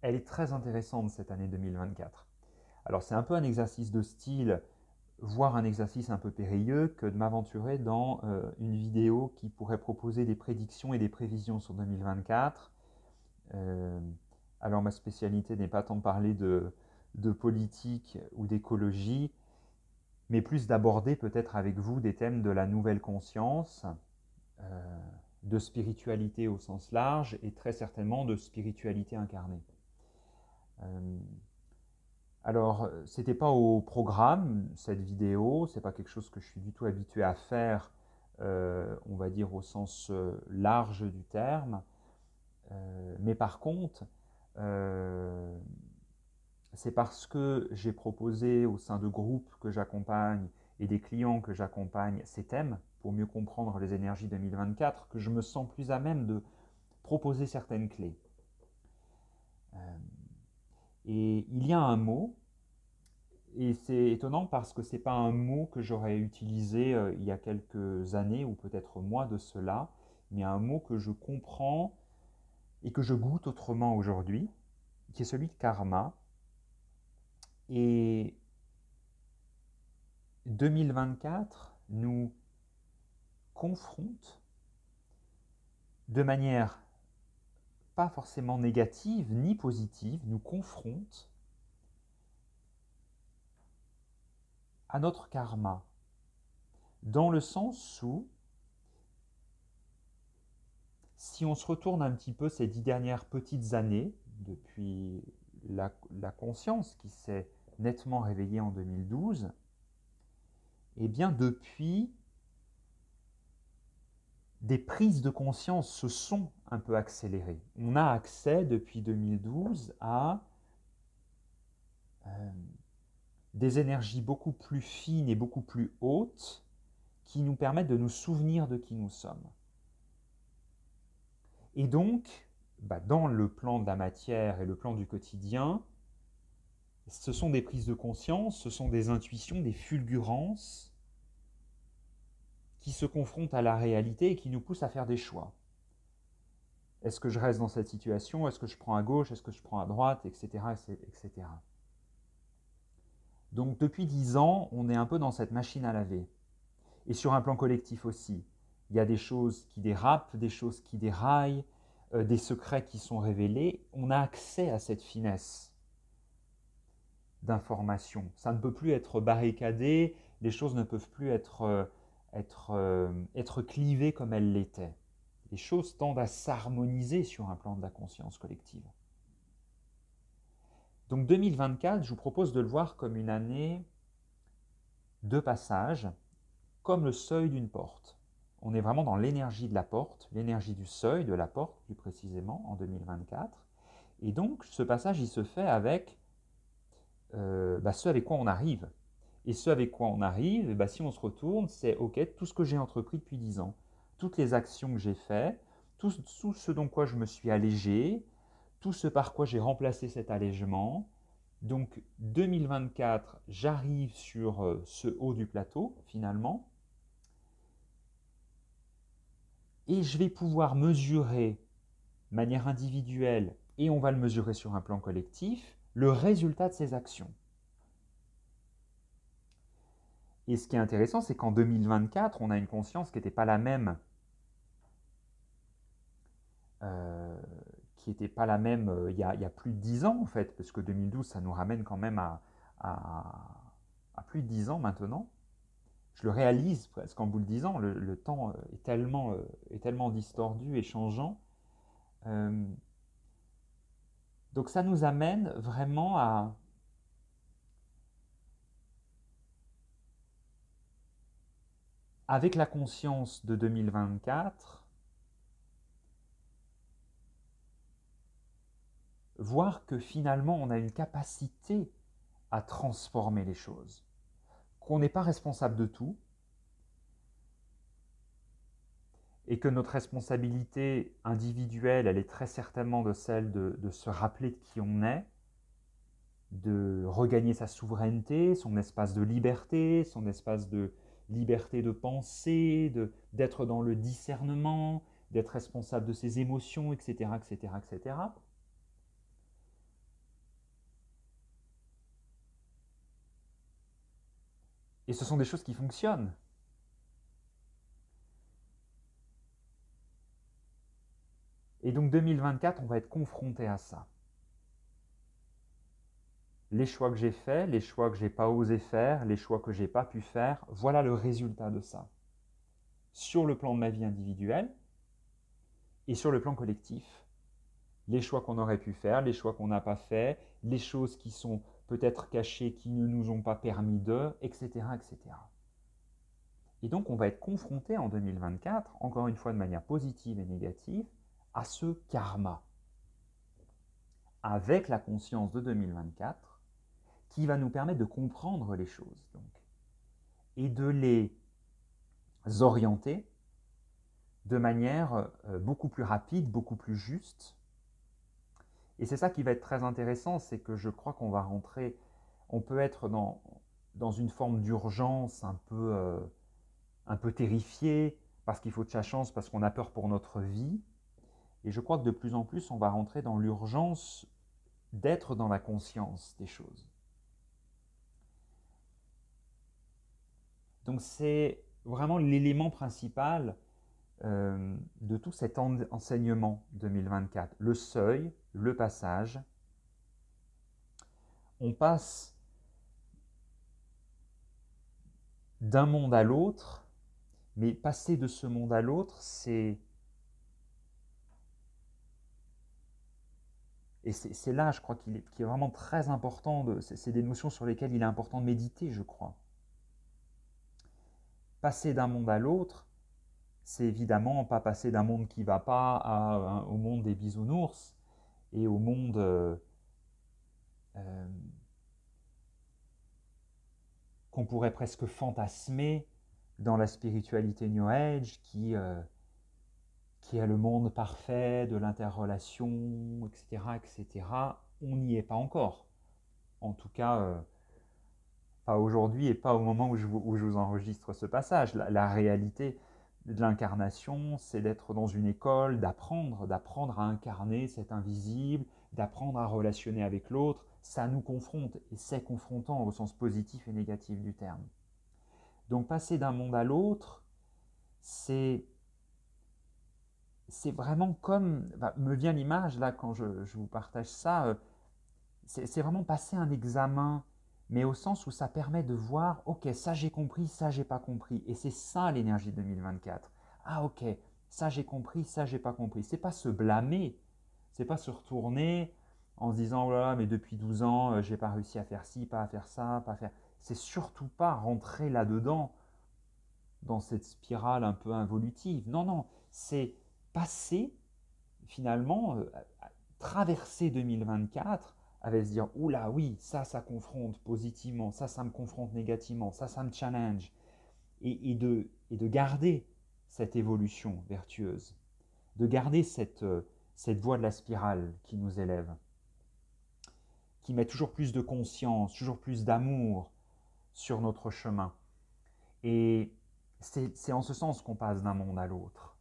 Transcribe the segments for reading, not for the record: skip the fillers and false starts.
elle est très intéressante cette année 2024. Alors c'est un peu un exercice de style, voire un exercice un peu périlleux que de m'aventurer dans une vidéo qui pourrait proposer des prédictions et des prévisions sur 2024. Euh, alors ma spécialité n'est pas tant de parler de politique ou d'écologie, mais plus d'aborder peut-être avec vous des thèmes de la nouvelle conscience, euh, de spiritualité au sens large et très certainement de spiritualité incarnée. Euh, alors, c'était pas au programme cette vidéo, c'est pas quelque chose que je suis du tout habitué à faire, on va dire au sens large du terme. Mais par contre, euh, c'est parce que j'ai proposé au sein de groupes que j'accompagne et des clients que j'accompagne ces thèmes pour mieux comprendre les énergies 2024 que je me sens plus à même de proposer certaines clés. Euh, et il y a un mot, et c'est étonnant parce que ce n'est pas un mot que j'aurais utilisé il y a quelques années ou peut-être mois de cela, mais un mot que je comprends et que je goûte autrement aujourd'hui, qui est celui de karma. Et 2024 nous confronte de manière pas forcément négative ni positive, nous confronte à notre karma, dans le sens où, si on se retourne un petit peu ces 10 dernières petites années, depuis la conscience qui s'est nettement réveillée en 2012, eh bien depuis, des prises de conscience se sont un peu accélérées. On a accès depuis 2012 à des énergies beaucoup plus fines et beaucoup plus hautes qui nous permettent de nous souvenir de qui nous sommes. Et donc, dans le plan de la matière et le plan du quotidien, ce sont des prises de conscience, ce sont des intuitions, des fulgurances qui se confrontent à la réalité et qui nous poussent à faire des choix. Est-ce que je reste dans cette situation? Est-ce que je prends à gauche? Est-ce que je prends à droite? Etc. etc. Donc depuis 10 ans, on est un peu dans cette machine à laver. Et sur un plan collectif aussi. Il y a des choses qui dérapent, des choses qui déraillent, des secrets qui sont révélés. On a accès à cette finesse d'information. Ça ne peut plus être barricadé, les choses ne peuvent plus être clivées comme elles l'étaient. Les choses tendent à s'harmoniser sur un plan de la conscience collective. Donc 2024, je vous propose de le voir comme une année de passage, comme le seuil d'une porte. On est vraiment dans l'énergie de la porte, l'énergie du seuil de la porte plus précisément en 2024. Et donc ce passage il se fait avec ce avec quoi on arrive. Et ce avec quoi on arrive, si on se retourne, c'est ok, tout ce que j'ai entrepris depuis 10 ans, toutes les actions que j'ai faites, tout ce dont quoi je me suis allégé, tout ce par quoi j'ai remplacé cet allègement. Donc 2024, j'arrive sur ce haut du plateau finalement, et je vais pouvoir mesurer de manière individuelle, et on va le mesurer sur un plan collectif, le résultat de ces actions. Et ce qui est intéressant, c'est qu'en 2024, on a une conscience qui n'était pas la même, euh, il y a plus de 10 ans en fait, parce que 2012, ça nous ramène quand même à plus de 10 ans maintenant. Je le réalise presque en vous le disant, le temps est tellement distordu et changeant. Euh, donc ça nous amène vraiment avec la conscience de 2024, voir que finalement on a une capacité à transformer les choses, qu'on n'est pas responsable de tout et que notre responsabilité individuelle, elle est très certainement de celle de se rappeler de qui on est, de regagner sa souveraineté, son espace de liberté de penser, d'être dans le discernement, d'être responsable de ses émotions, etc., etc., etc. Et ce sont des choses qui fonctionnent. Et donc 2024, on va être confronté à ça. Les choix que j'ai faits, les choix que je n'ai pas osé faire, les choix que je n'ai pas pu faire, voilà le résultat de ça. Sur le plan de ma vie individuelle et sur le plan collectif. Les choix qu'on aurait pu faire, les choix qu'on n'a pas fait, les choses qui sont peut-être cachées, qui ne nous ont pas permis de, etc., etc. Et donc on va être confronté en 2024, encore une fois de manière positive et négative, à ce karma. Avec la conscience de 2024, qui va nous permettre de comprendre les choses, donc, et de les orienter de manière beaucoup plus rapide, beaucoup plus juste. Et c'est ça qui va être très intéressant, c'est que je crois qu'on va rentrer, on peut être dans une forme d'urgence un peu terrifié, parce qu'il faut de sa chance, parce qu'on a peur pour notre vie. Et je crois que de plus en plus, on va rentrer dans l'urgence d'être dans la conscience des choses. Donc c'est vraiment l'élément principal de tout cet enseignement 2024. Le seuil, le passage. On passe d'un monde à l'autre, mais passer de ce monde à l'autre, c'est... Et c'est là, je crois, qu'il est vraiment très important, c'est des notions sur lesquelles il est important de méditer, je crois. Passer d'un monde à l'autre, c'est évidemment pas passer d'un monde qui ne va pas au monde des bisounours et au monde qu'on pourrait presque fantasmer dans la spiritualité New Age qui est le monde parfait de l'interrelation, etc., etc. On n'y est pas encore. En tout cas, pas aujourd'hui et pas au moment où je vous enregistre ce passage. La réalité de l'incarnation, c'est d'être dans une école, d'apprendre à incarner cet invisible, d'apprendre à relationner avec l'autre. Ça nous confronte et c'est confrontant au sens positif et négatif du terme. Donc passer d'un monde à l'autre, c'est vraiment comme, me vient l'image là quand je vous partage ça, c'est vraiment passer un examen, mais au sens où ça permet de voir, ok, ça j'ai compris, ça j'ai pas compris, et c'est ça l'énergie 2024. Ah ok, ça j'ai compris, ça j'ai pas compris. C'est pas se blâmer, c'est pas se retourner en se disant, oh là là, mais depuis 12 ans, j'ai pas réussi à faire ci, pas à faire ça, pas à faire. C'est surtout pas rentrer là-dedans, dans cette spirale un peu involutive. Non, non, c'est passer finalement, traverser 2024 avec se dire, oula, oui, ça confronte positivement, ça me confronte négativement, ça me challenge, et de garder cette évolution vertueuse, de garder cette voie de la spirale qui nous élève, qui met toujours plus de conscience, toujours plus d'amour sur notre chemin. Et c'est en ce sens qu'on passe d'un monde à l'autre.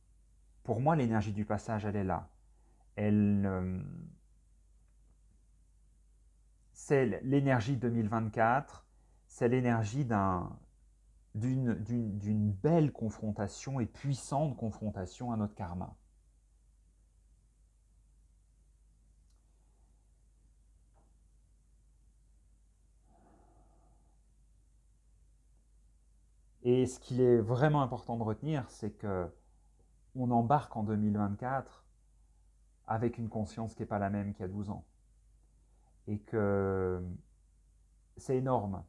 Pour moi, l'énergie du passage, elle est là. C'est l'énergie 2024, c'est l'énergie d'une belle confrontation et puissante confrontation à notre karma. Et ce qu'il est vraiment important de retenir, c'est que on embarque en 2024 avec une conscience qui n'est pas la même qu'il y a 12 ans. Et que c'est énorme.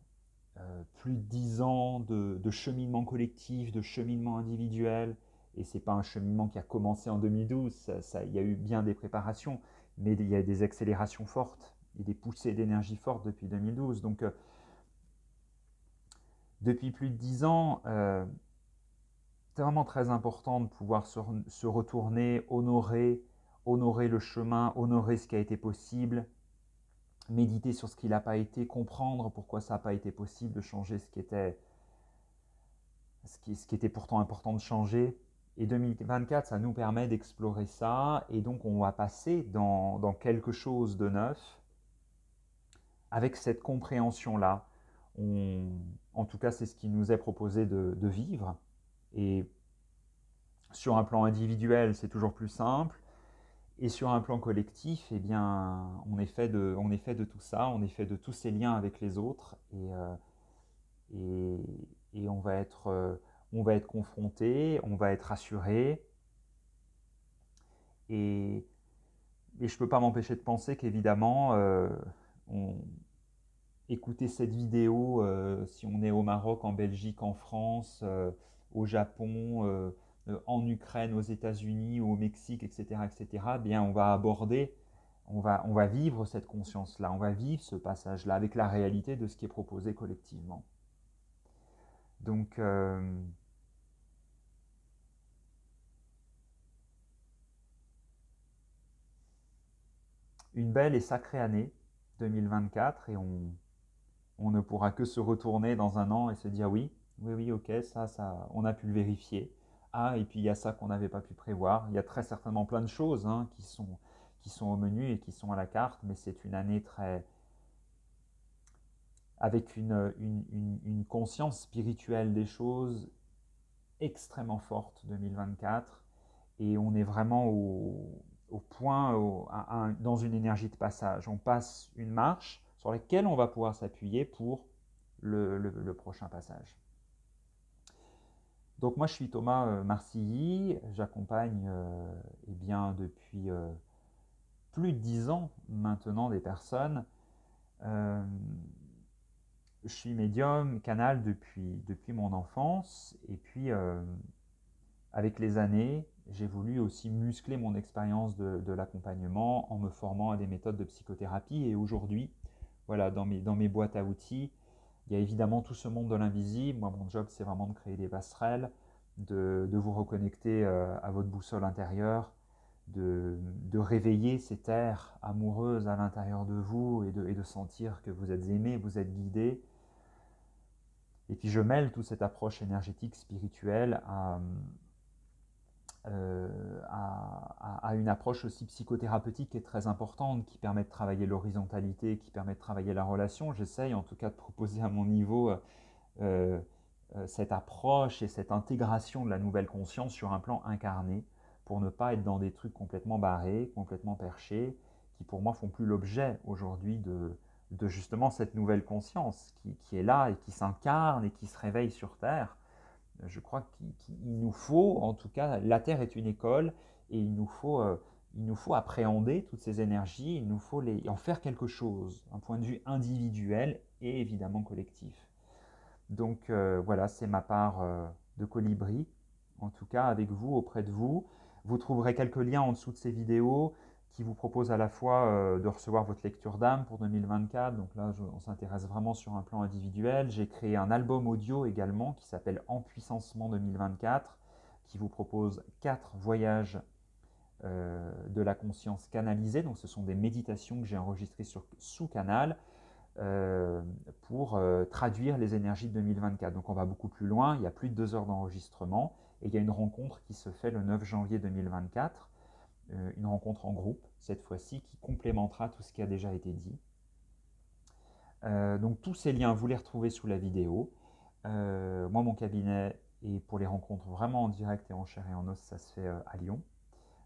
Plus de 10 ans de cheminement collectif, de cheminement individuel, et ce n'est pas un cheminement qui a commencé en 2012, il y a eu bien des préparations, mais il y a des accélérations fortes et des poussées d'énergie fortes depuis 2012. Donc, depuis plus de 10 ans, c'est vraiment très important de pouvoir se retourner, honorer le chemin, honorer ce qui a été possible, méditer sur ce qui n'a pas été, comprendre pourquoi ça n'a pas été possible de changer ce qui était pourtant important de changer. Et 2024, ça nous permet d'explorer ça, et donc on va passer dans quelque chose de neuf, avec cette compréhension-là. En tout cas, c'est ce qui nous est proposé de vivre. Et sur un plan individuel, c'est toujours plus simple. Et sur un plan collectif, eh bien, on est fait de tout ça, on est fait de tous ces liens avec les autres. Et, et on va être confronté, on va être rassuré. Et, et je ne peux pas m'empêcher de penser qu'évidemment, écouter cette vidéo, si on est au Maroc, en Belgique, en France, au Japon, en Ukraine, aux États-Unis, au Mexique, etc., etc., bien, on va aborder, on va vivre cette conscience-là, on va vivre ce passage-là avec la réalité de ce qui est proposé collectivement. Donc, une belle et sacrée année 2024 et on ne pourra que se retourner dans un an et se dire oui, oui, oui, ok, ça, on a pu le vérifier. Ah, et puis il y a ça qu'on n'avait pas pu prévoir. Il y a très certainement plein de choses hein, qui sont au menu et qui sont à la carte, mais c'est une année avec une conscience spirituelle des choses extrêmement forte 2024 et on est vraiment au point, dans une énergie de passage. On passe une marche sur laquelle on va pouvoir s'appuyer pour le prochain passage. Donc moi je suis Thomas Marcilly, j'accompagne eh bien, depuis plus de 10 ans maintenant des personnes. Euh, je suis médium, canal depuis mon enfance et puis avec les années, j'ai voulu aussi muscler mon expérience de l'accompagnement en me formant à des méthodes de psychothérapie. Et aujourd'hui, voilà, dans mes boîtes à outils, il y a évidemment tout ce monde de l'invisible. Moi, mon job, c'est vraiment de créer des passerelles, de vous reconnecter à votre boussole intérieure, de réveiller ces terres amoureuses à l'intérieur de vous et de sentir que vous êtes aimé, vous êtes guidé. Et puis je mêle toute cette approche énergétique, spirituelle à une approche aussi psychothérapeutique qui est très importante, qui permet de travailler l'horizontalité, qui permet de travailler la relation. J'essaye en tout cas de proposer à mon niveau cette approche et cette intégration de la nouvelle conscience sur un plan incarné pour ne pas être dans des trucs complètement barrés, complètement perchés, qui pour moi font plus l'objet aujourd'hui de justement cette nouvelle conscience qui est là et qui s'incarne et qui se réveille sur Terre. Je crois qu'il nous faut, en tout cas, la Terre est une école et il nous faut appréhender toutes ces énergies, il nous faut en faire quelque chose, un point de vue individuel et évidemment collectif. Donc voilà, c'est ma part de colibri, en tout cas avec vous, auprès de vous. Vous trouverez quelques liens en dessous de ces vidéos qui vous proposent à la fois de recevoir votre lecture d'âme pour 2024. Donc là, on s'intéresse vraiment sur un plan individuel. J'ai créé un album audio également qui s'appelle Empuissancement 2024, qui vous propose 4 voyages de la conscience canalisée. Donc ce sont des méditations que j'ai enregistrées sous Canal pour traduire les énergies de 2024. Donc on va beaucoup plus loin, il y a plus de 2 heures d'enregistrement et il y a une rencontre qui se fait le 9 janvier 2024, une rencontre en groupe cette fois-ci qui complémentera tout ce qui a déjà été dit. Donc tous ces liens, vous les retrouvez sous la vidéo. Moi, mon cabinet, et pour les rencontres vraiment en direct et en chair et en os, ça se fait à Lyon,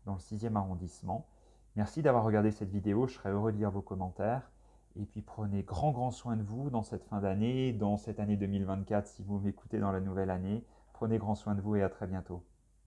dans le 6e arrondissement. Merci d'avoir regardé cette vidéo, je serais heureux de lire vos commentaires. Et puis prenez grand soin de vous dans cette fin d'année, dans cette année 2024 si vous m'écoutez dans la nouvelle année. Prenez grand soin de vous et à très bientôt.